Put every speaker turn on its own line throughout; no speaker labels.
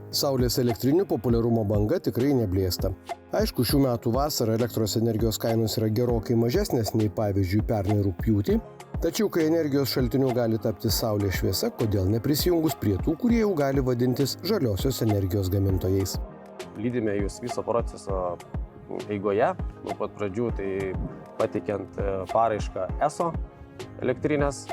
Saulės elektrinių populiarumo banga tikrai neblėsta. Aišku, šių metų vasarą elektros energijos kainos yra gerokai mažesnės nei pavyzdžiui pernai rugpjūtį, tačiau kai energijos šaltiniu gali tapti saulės šviesa, kodėl neprisijungus prie tų, kurie jau gali vadintis žaliosios energijos gamintojais.
Lydime jūs viso proceso eigoje, nuo pat pradžių tai pateikiant paraišką ESO elektrinės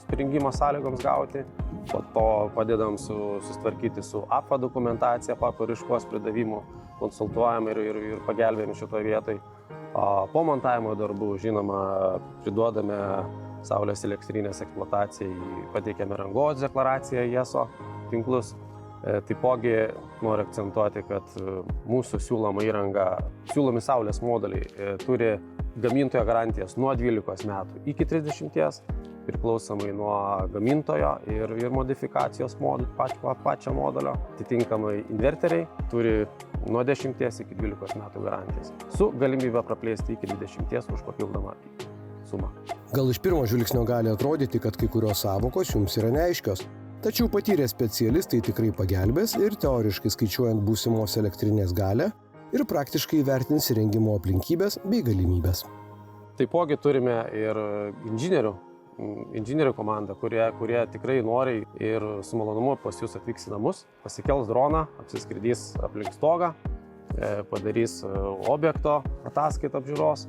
springimo sąlygoms gauti, po to padedam susitvarkyti su APA dokumentacija, paraiškos pridavimu, konsultuojam ir pagelbėjam šitoje vietoje. Po montavimo darbų, žinoma, priduodame saulės elektrinės eksploatacijai, pateikiame rangos deklaraciją į ESO tinklus. Taipogi noriu akcentuoti, kad mūsų siūloma įranga, siūlomi saulės moduliai turi gamintojo garantijas nuo 12 metų iki 30, priklausomai nuo gamintojo ir modifikacijos pačio modulio. Atitinkamai inverteriai turi nuo 10 iki 12 metų garantijas, su galimybė praplėsti iki 20 už papildomą sumą.
Gal iš pirmo žvilgsnio gali atrodyti, kad kai kurios sąvokos jums yra neaiškios. Tačiau patyrę specialistai tikrai pagelbės ir teoriškai skaičiuojant būsimos elektrinės galią ir praktiškai įvertins įrengimo aplinkybės bei galimybės.
Taipogi turime ir inžinierių komandą, kurie tikrai noriai ir su malonumu pas jūs atvyks į namus, pasikels droną, apsiskridys aplink stogą, padarys objekto ataskaitą apžiūros,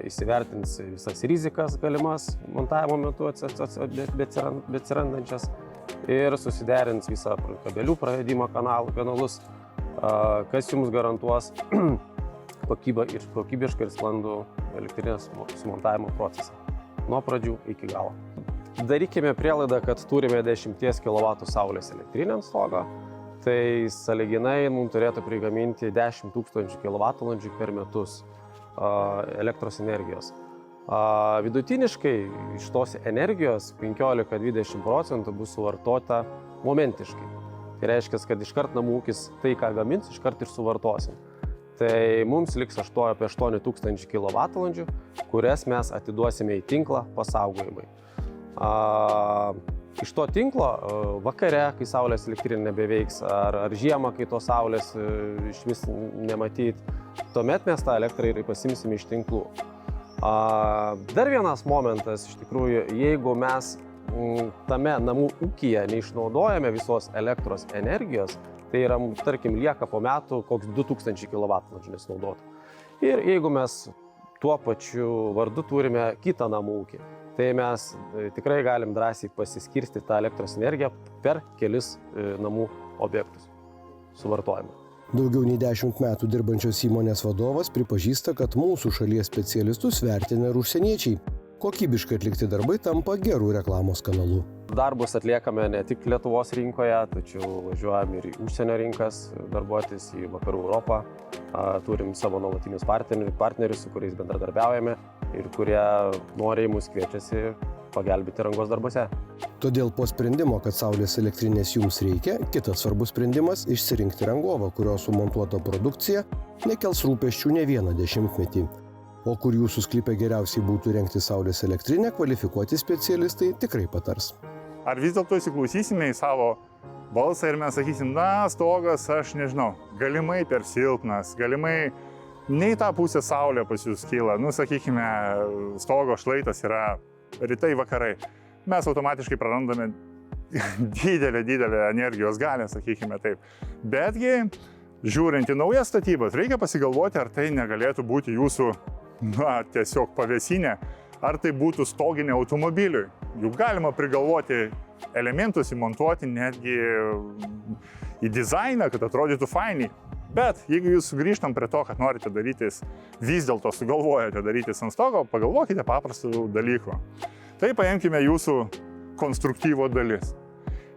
įsivertins visas rizikas galimas montavimo metu atsirandančias ir susiderins visą kabelių pravedimo kanalus, kas jums garantuos kokybišką ir sklandų elektrinės sumontavimo procesą nuo pradžių iki galo. Darykime prielaidą, kad turime 10 kW saulės elektrinę ant stogo, tai sąlyginai mums turėtų prigaminti 10 000 kWh per metus elektros energijos. Vidutiniškai iš tos energijos 15–20% bus suvartota momentiškai. Tai reiškia, kad iškart namų ūkis tai, ką gamins, iškart ir suvartosim. Tai mums liks apie 8000 kWh, kurias mes atiduosime į tinklą pasaugojimai. Iš to tinklo vakare, kai saulės elektrinė nebeveiks, ar žiemą, kai tos saulės iš vis nematyt, tuomet mes tą elektrą ir pasimsim iš tinklų. Dar vienas momentas, iš tikrųjų, jeigu mes tame namų ūkyje neišnaudojame visos elektros energijos, tai yra, tarkim, lieka po metų koks 2000 kWh nesunaudotų. Ir jeigu mes tuo pačiu vardu turime kitą namų ūkį, tai mes tikrai galim drąsiai pasiskirstyti tą elektros energiją per kelis namų objektus suvartojimą.
Daugiau nei 10 metų dirbančios įmonės vadovas pripažįsta, kad mūsų šalies specialistus vertina ir užsieniečiai. Kokybiškai atlikti darbai tampa gerų reklamos kanalu.
Darbus atliekame ne tik Lietuvos rinkoje, tačiau važiuojame ir į užsienio rinkas darbuotis, į Vakarų Europą. Turim savo nuolatinius partnerius, su kuriais bendradarbiaujame ir kurie noriai mus kviečiasi pagelbėti rangos darbuose.
Todėl po sprendimo, kad saulės elektrinės jums reikia, kitas svarbus sprendimas – išsirinkti rangovą, kurio sumontuota produkcija nekels rūpesčių ne vieną dešimtmetį. O kur jūsų sklype geriausiai būtų rengti saulės elektrinę, kvalifikuoti specialistai tikrai patars.
Ar vis dėlto įsiklausysime į savo balsą ir mes sakysim, na, stogas, aš nežinau, galimai per silpnas, galimai ne į tą pusę saulė pas jūs kyla, sakykime, stogo šlaitas yra rytai vakarai. Mes automatiškai prarandame didelę energijos galę, sakykime taip. Betgi, žiūrint į naujas statybas, reikia pasigalvoti, ar tai negalėtų būti jūsų tiesiog pavėsinė, ar tai būtų stoginė automobiliui. Juk galima prigalvoti elementus įmontuoti netgi į dizainą, kad atrodytų fainiai. Bet jeigu jūs sugrįžtam prie to, kad norite darytis, vis dėlto sugalvojate darytis ant stogo, pagalvokite paprastų dalykų. Tai paimkime jūsų konstruktyvo dalis.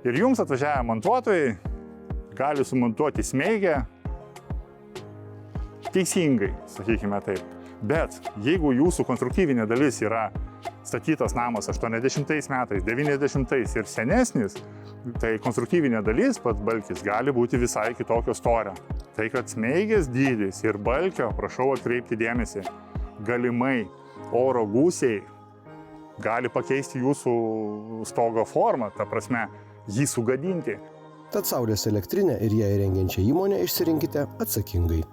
Ir jums atvažiavę montuotojai gali sumontuoti smeigę teisingai, sakykime taip. Bet jeigu jūsų konstruktyvinė dalis yra statytas namas 80 metais, 90 ir senesnis, tai konstruktyvinė dalis, pats balkis, gali būti visai kitokio storio. Tai kad smeigės dydis ir balkio, prašau atkreipti dėmesį, galimai oro gūsiai gali pakeisti jūsų stogo formą, ta prasme, jį sugadinti.
Tad saulės elektrinę ir ją įrengiančią įmonę išsirinkite atsakingai.